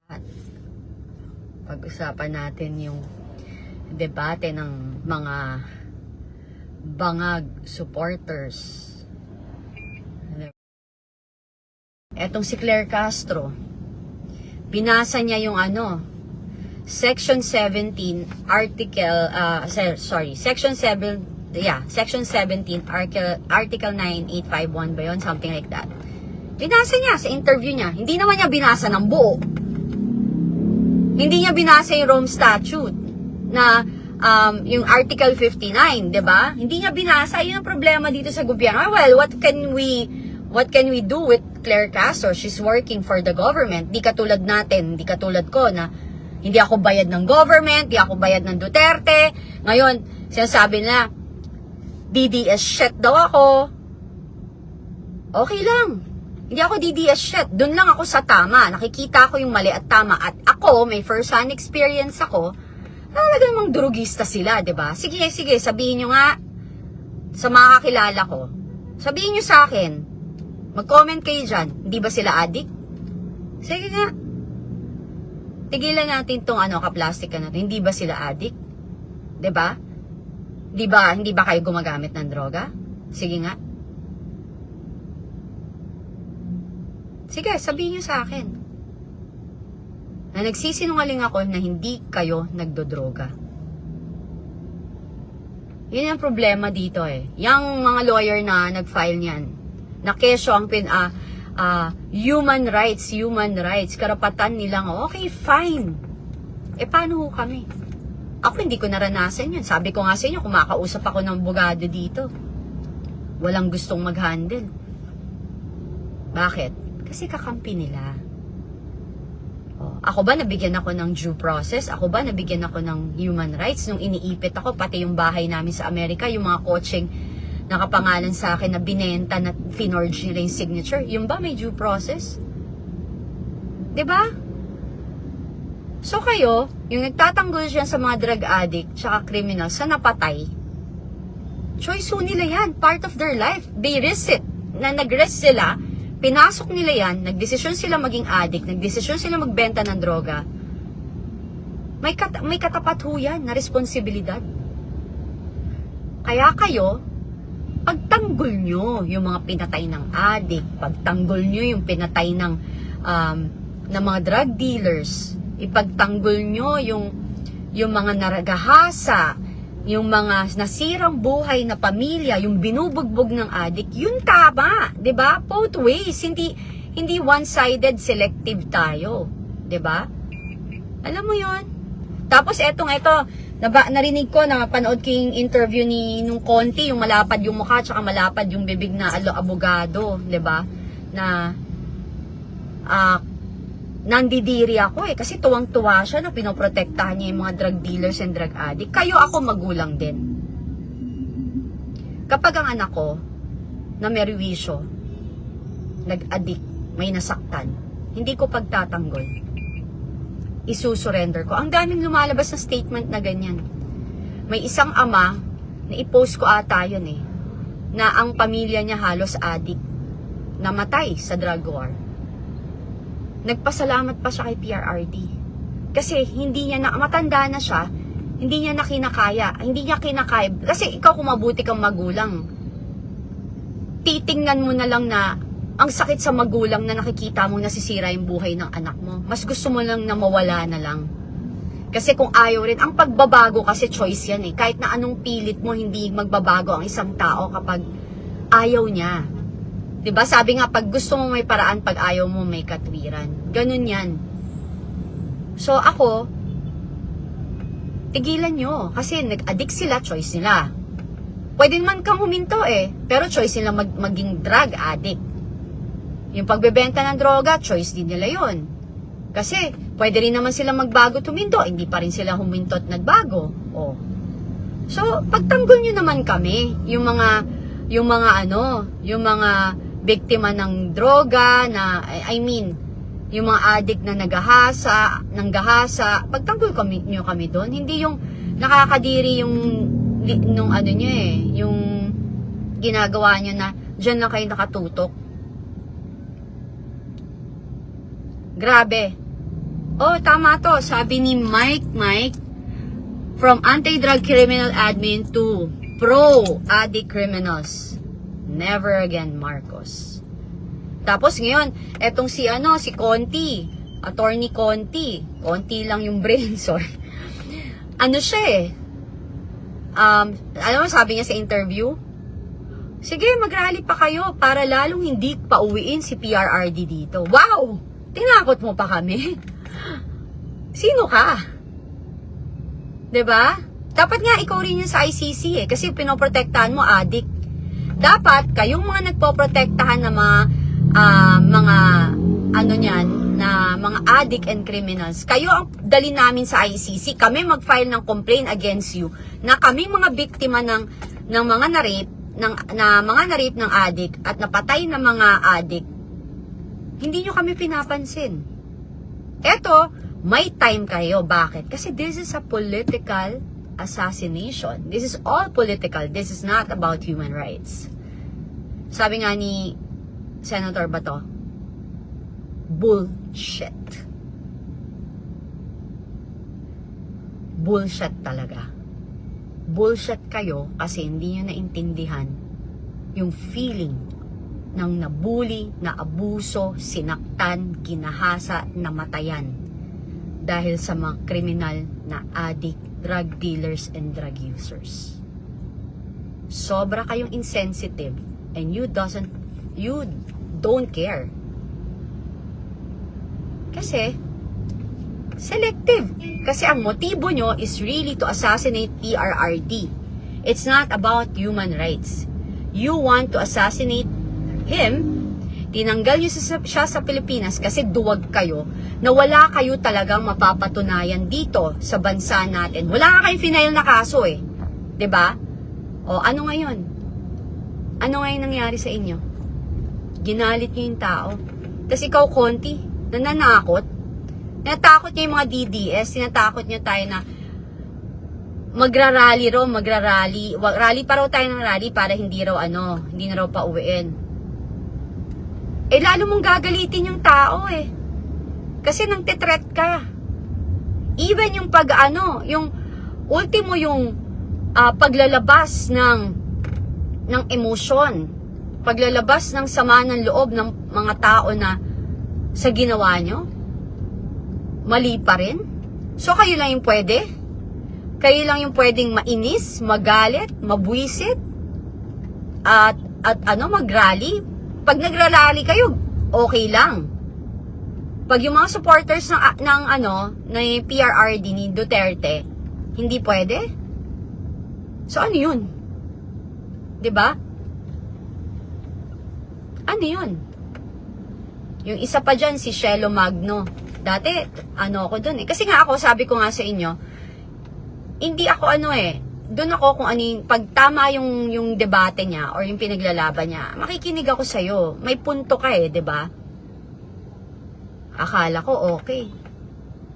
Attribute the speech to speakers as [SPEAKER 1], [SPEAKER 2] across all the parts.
[SPEAKER 1] At pag-usapan natin yung debate ng mga bangag supporters. Etong si Claire Castro, binasa niya yung Section 17, Section 17, Article 9851 ba yun? Something like that. Binasa niya sa interview niya. Hindi naman niya binasa ng buo. Hindi niya binasa yung Rome Statute na yung Article 59, 'di ba? Hindi niya binasa. Yun ang problema dito sa gobyerno. Well, what can we do with Claire Castro? She's working for the government. Di katulad natin, di katulad ko na hindi ako bayad ng government, di ako bayad ng Duterte. Ngayon, sinasabi na DDS shit daw ako. Okay lang. Hindi ako DDS shit. Doon lang ako sa tama. Nakikita ko yung mali at tama. At ako, may first-hand experience ako. Talagang mga drugista sila, 'di ba? Sige, sabihin nyo nga sa mga kakilala ko. Sabihin nyo sa akin. Mag-comment kayo dyan. Hindi ba sila addict? Sige nga. Tigilan natin tong kaplastic na to. Hindi ba sila addict? 'Di ba? Hindi ba kayo gumagamit ng droga? Sige nga. Sige, sabihin nyo sa akin na nagsisinungaling ako na hindi kayo nagdodroga. Yun ang problema dito eh. Yung mga lawyer na nag-file niyan, na keso ang human rights, karapatan nilang, okay, fine. Paano ho kami? Ako hindi ko naranasan yun. Sabi ko nga sa inyo, kumakausap ako ng abogado dito. Walang gustong mag-handle. Bakit? Kasi kakampi nila. Ako ba nabigyan ako ng due process? Ako ba nabigyan ako ng human rights? Nung iniipit ako, pati yung bahay namin sa Amerika, yung mga coaching nakapangalan sa akin na binenta na finorge nila yung signature, yung ba may due process? 'Di ba? So kayo, yung nagtatanggol dyan sa mga drug addict tsaka criminal sa napatay, choice ho nila yan. Part of their life. They risk it. Na nag-risk sila, pinasok nila yan, nagdesisyon sila maging addict, nagdesisyon sila magbenta ng droga. May katapat ho yan na responsibilidad. Kaya kayo, pagtanggol nyo yung mga pinatay ng addict, pagtanggol nyo yung pinatay ng mga drug dealers, ipagtanggol nyo yung mga naragahasa, yung mga nasirang buhay na pamilya, yung binubugbog ng addict, yun tama, 'di ba? Both ways, hindi one-sided selective tayo, 'di ba? Alam mo 'yon. Tapos ito, narinig ko na panood ko yung interview nung Conti, yung malapad yung mukha tsaka malapad yung bibig na abogado, 'di ba? Na nandidiri ako kasi tuwang-tuwa siya na pinoprotektahan niya yung mga drug dealers and drug addict. Kayo, ako magulang din. Kapag ang anak ko na merwisyo, nag-addict, may nasaktan, hindi ko pagtatanggol. Isusurrender ko. Ang daming lumalabas na statement na ganyan. May isang ama, na i-post ko ata yun na ang pamilya niya halos addict, namatay sa drug war. Nagpasalamat pa siya kay PRRD. Kasi matanda na siya, hindi niya kinakaya. Kasi ikaw kung mabuti kang magulang, titingnan mo na lang na ang sakit sa magulang na nakikita mo nasisira yung buhay ng anak mo. Mas gusto mo lang na mawala na lang. Kasi kung ayaw rin, ang pagbabago kasi choice yan Kahit na anong pilit mo, hindi magbabago ang isang tao kapag ayaw niya. Diba? Sabi nga, pag gusto mo may paraan, pag ayaw mo may katwiran. Ganun yan. So ako, tigilan nyo. Kasi nag-addict sila, choice nila. Pwede man kang huminto pero choice nila maging drug addict. Yung pagbebenta ng droga, choice din nila yon. Kasi pwede rin naman sila magbago tuminto, hindi pa rin sila huminto at nagbago. So, pagtanggol nyo naman kami, yung mga biktima ng droga yung mga addict na nanggahasa, pagtanggol nyo kami doon. Hindi yung nakakadiri yung ginagawa nyo na dyan lang kayo nakatutok. Grabe. Oh, tama to. Sabi ni Mike, from anti-drug criminal admin to pro-addict criminals. Never again, Marcos. Tapos ngayon, etong si Conti, Attorney Conti. Conti lang yung brain, sorry. Ano siya eh? Alam mo, sabi niya sa interview, sige, mag-rally pa kayo para lalong hindi pauwiin si PRRD dito. Wow! Tinakot mo pa kami. Sino ka? 'Di ba? Dapat nga ikaw rin yung sa ICC eh, kasi pinoprotektahan mo addict. Dapat kayong mga nagpoprotektahan ng mga mga addict and criminals, kayo ang dali namin sa ICC. Kami mag-file ng complaint against you na kami mga biktima ng mga na-rape, mga na-rape ng addict at napatay na mga addict. Hindi nyo kami pinapansin. Eto, may time kayo. Bakit? Kasi this is a political assassination. This is all political. This is not about human rights. Sabi nga ni Senator Bato, bullshit. Bullshit talaga. Bullshit kayo kasi hindi nyo naintindihan yung feeling ng nabuli, naabuso, sinaktan, ginahasa, namatayan dahil sa mga kriminal na addict, drug dealers, and drug users. Sobra kayong insensitive and you don't care. Kasi selective. Kasi ang motibo nyo is really to assassinate PRRD. It's not about human rights. You want to assassinate him. Tinanggal nyo siya sa Pilipinas kasi duwag kayo na wala kayo talagang mapapatunayan dito sa bansa natin. Wala nga kayong final na kaso eh. 'Di ba? O ano ngayon? Ano ngayon nangyari sa inyo? Ginalit nyo yung tao. Tapos ikaw, Conti, nananakot. Tinatakot nyo yung mga DDS. Tinatakot nyo tayo na magrarally. Rally pa raw tayo ng rally para hindi na raw pauwiin. Eh, lalo mong gagalitin yung tao eh. Kasi nang titret ka. Even yung yung ultimo yung paglalabas ng emosyon, paglalabas ng sama ng loob ng mga tao na sa ginawa nyo, mali pa rin. So, kayo lang yung pwede? Kayo lang yung pwedeng mainis, magalit, mabwisit, at mag-rally? Pag nagrarally kayo, okay lang. Pag yung mga supporters ng PRRD ni Duterte, hindi pwede? So, ano yun? 'Di ba? Ano yun? Yung isa pa dyan, si Shelo Magno. Dati, ako dun eh. Kasi nga ako, sabi ko nga sa inyo, hindi ako doon ako kung pag tama yung debate niya or yung pinaglalaban niya, makikinig ako sa'yo. May punto ka eh, 'di ba? Akala ko okay.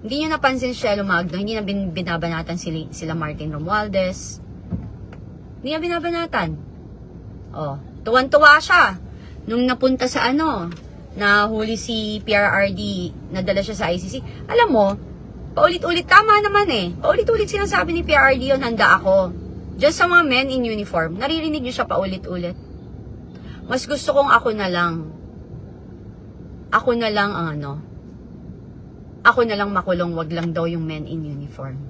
[SPEAKER 1] Hindi niyo napansin si Shelo Magno, hindi na binabanatan sila Martin Romualdez. Hindi niya binabanatan. Oh, tuwan-tuwa siya nung napunta sa nahuli si PRRD, nadala siya sa ICC. Alam mo, paulit-ulit, tama naman eh. Paulit-ulit sinasabi ni PRRD yun, handa ako. Just sa mga men in uniform, naririnig niyo siya paulit-ulit. Mas gusto kong ako na lang makulong, wag lang daw yung men in uniform.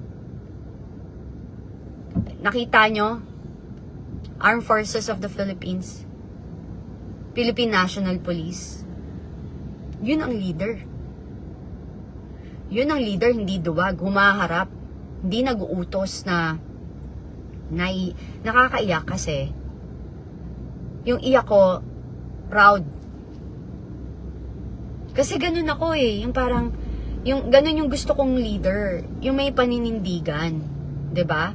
[SPEAKER 1] Nakita nyo? Armed Forces of the Philippines, Philippine National Police, yun ang leader. Yun ang leader, hindi duwag, humaharap, hindi nag-uutos na nakakaiyak kasi yung iyak ko, proud. Kasi ganun ako eh, yung parang, ganun yung gusto kong leader, yung may paninindigan, 'di ba?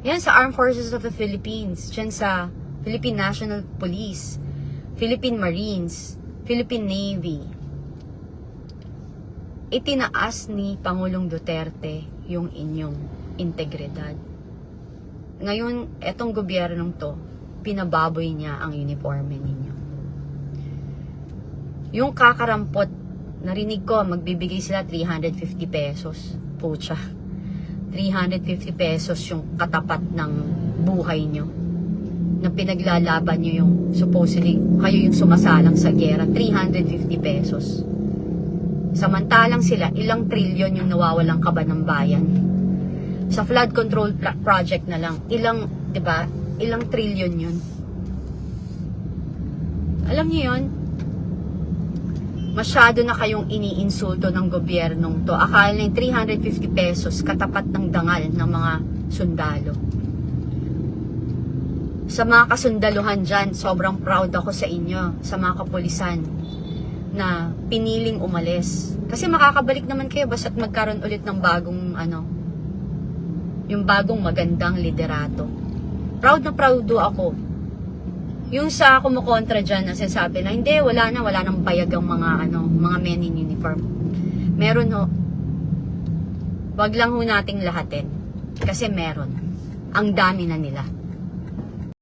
[SPEAKER 1] Yan sa Armed Forces of the Philippines, dyan sa Philippine National Police, Philippine Marines, Philippine Navy. Itinaas ni Pangulong Duterte yung inyong integridad. Ngayon, etong gobyernong to, pinababoy niya ang uniforme ninyo. Yung kakarampot narinig ko, magbibigay sila 350 pesos. Pucha. 350 pesos yung katapat ng buhay nyo. Na pinaglalaban nyo yung supposedly, kayo yung sumasalang sa gera. 350 pesos. Samantalang sila, ilang trilyon yung nawawalang kaban ng bayan. Sa flood control project na lang, ilang, 'di ba? Ilang trilyon yun. Alam niyo yun? Masyado na kayong iniinsulto ng gobyernong to. Akala yung 350 pesos katapat ng dangal ng mga sundalo. Sa mga kasundaluhan dyan, sobrang proud ako sa inyo, sa mga kapulisan na piniling umalis. Kasi makakabalik naman kayo basta't magkaroon ulit ng bagong yung bagong magandang liderato. Proud na proud ako. Yung sa kumukontra dyan na sinasabi na hindi, wala nang bayag ang mga men in uniform. Meron ho. Wag lang ho nating lahatin. Kasi meron. Ang dami na nila.